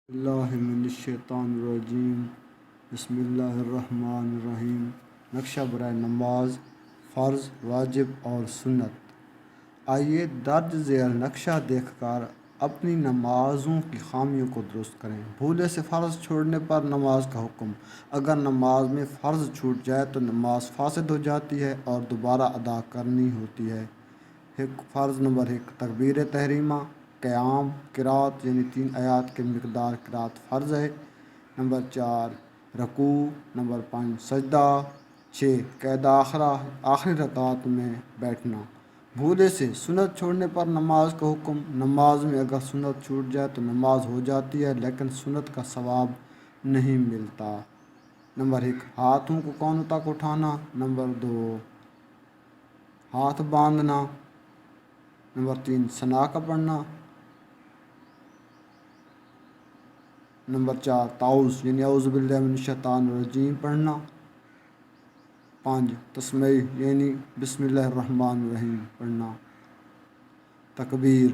اللہ من الشیطان الرجیم بسم اللہ الرحمن الرحیم۔ نقشہ برائے نماز، فرض، واجب اور سنت۔ آئیے درج ذیل نقشہ دیکھ کر اپنی نمازوں کی خامیوں کو درست کریں۔ بھولے سے فرض چھوڑنے پر نماز کا حکم۔ اگر نماز میں فرض چھوٹ جائے تو نماز فاسد ہو جاتی ہے اور دوبارہ ادا کرنی ہوتی ہے۔ فرض نمبر 1 تکبیر تحریمہ، قیام، قرات یعنی 3 آیات کے مقدار قرات فرض ہے۔ نمبر 4 رکوع۔ نمبر 5 سجدہ۔ 6 قید آخری رکعت میں بیٹھنا۔ بھولے سے سنت چھوڑنے پر نماز کا حکم۔ نماز میں اگر سنت چھوٹ جائے تو نماز ہو جاتی ہے لیکن سنت کا ثواب نہیں ملتا۔ نمبر 1 ہاتھوں کو کونوں تک اٹھانا۔ نمبر 2 ہاتھ باندھنا۔ نمبر 3 ثنا کا پڑھنا۔ نمبر 4 تعوذ یعنی اعوذ باللہ من الشیطان الرجیم پڑھنا۔ 5 تسمیہ یعنی بسم اللہ الرحمن الرحیم پڑھنا۔ تکبیر،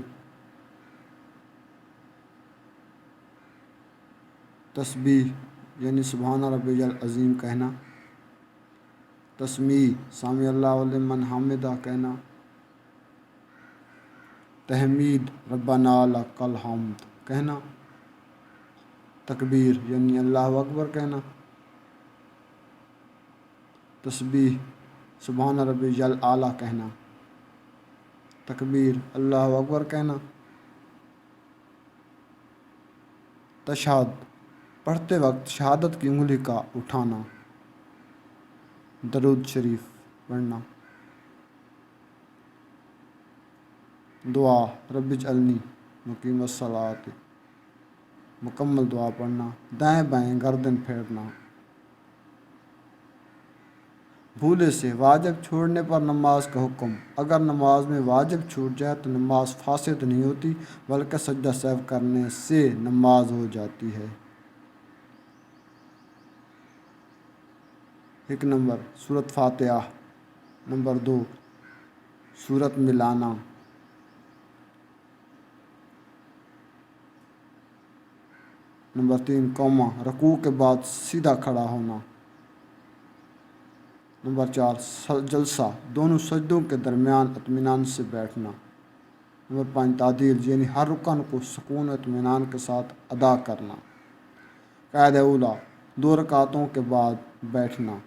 تسبیح یعنی سبحان ربی العظیم کہنا۔ تسمیع سمیع اللہ لمن حمدہ کہنا۔ تحمید ربنا لک الحمد کہنا۔ تکبیر یعنی اللہ اکبر کہنا۔ تسبیح سبحان ربی الاعلیٰ کہنا۔ تکبیر اللہ اکبر کہنا۔ تشہد پڑھتے وقت شہادت کی انگلی کا اٹھانا۔ درود شریف پڑھنا۔ دعا رب اجعلنی مقیم الصلاۃ مکمل دعا پڑھنا۔ دائیں بائیں گردن پھیرنا۔ بھولے سے واجب چھوڑنے پر نماز کا حکم۔ اگر نماز میں واجب چھوٹ جائے تو نماز فاسد نہیں ہوتی بلکہ سجدہ سہو کرنے سے نماز ہو جاتی ہے۔ 1 نمبر سورۃ فاتحہ۔ نمبر 2 سورت ملانا۔ نمبر 3 قوما رکوع کے بعد سیدھا کھڑا ہونا۔ نمبر 4 جلسہ دونوں سجدوں کے درمیان اطمینان سے بیٹھنا۔ نمبر 5 تعدیل یعنی ہر رکن کو سکون و اطمینان کے ساتھ ادا کرنا۔ قید اولیٰ 2 رکعتوں کے بعد بیٹھنا۔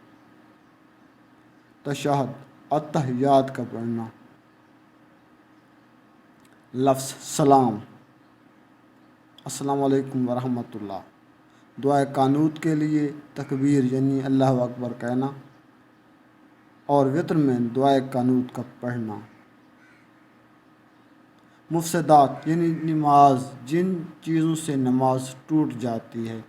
تشہد التحیات کا پڑھنا۔ لفظ سلام السلام علیکم ورحمۃ اللہ۔ دعائے قنوت کے لیے تکبیر یعنی اللہ اکبر کہنا اور وتر میں دعائے قنوت کا پڑھنا۔ مفسدات یعنی نماز جن چیزوں سے نماز ٹوٹ جاتی ہے،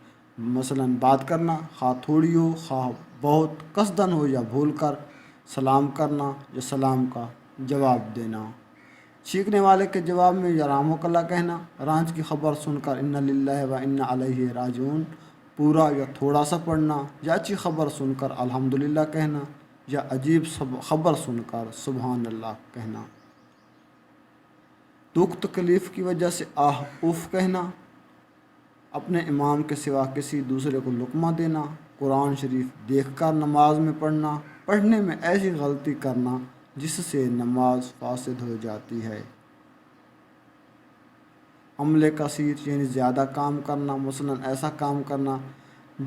مثلاً بات کرنا خواہ تھوڑی ہو خواہ بہت، قصداً ہو یا بھول کر، سلام کرنا یا سلام کا جواب دینا، چیخنے والے کے جواب میں یرحمک اللہ کہنا، رانچ کی خبر سن کر انا للہ و انا الیہ راجعون پورا یا تھوڑا سا پڑھنا، یا اچھی خبر سن کر الحمدللہ کہنا یا عجیب خبر سن کر سبحان اللہ کہنا۔ دکھ تکلیف کی وجہ سے آہ اف کہنا، اپنے امام کے سوا کسی دوسرے کو لقمہ دینا، قرآن شریف دیکھ کر نماز میں پڑھنا، پڑھنے میں ایسی غلطی کرنا جس سے نماز فاسد ہو جاتی ہے۔ عمل کثیر یعنی زیادہ کام کرنا، مثلاً ایسا کام کرنا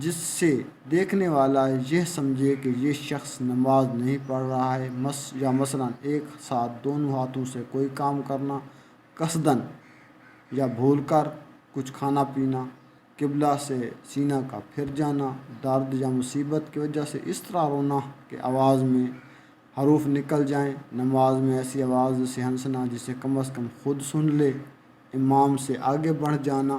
جس سے دیکھنے والا یہ سمجھے کہ یہ شخص نماز نہیں پڑھ رہا ہے، یا مثلاً ایک ساتھ دونوں ہاتھوں سے کوئی کام کرنا، قصداً یا بھول کر کچھ کھانا پینا، قبلہ سے سینہ کا پھر جانا، درد یا مصیبت کی وجہ سے اس طرح رونا کہ آواز میں حروف نکل جائیں، نماز میں ایسی آواز سے ہنسنا جسے کم از کم خود سن لے، امام سے آگے بڑھ جانا،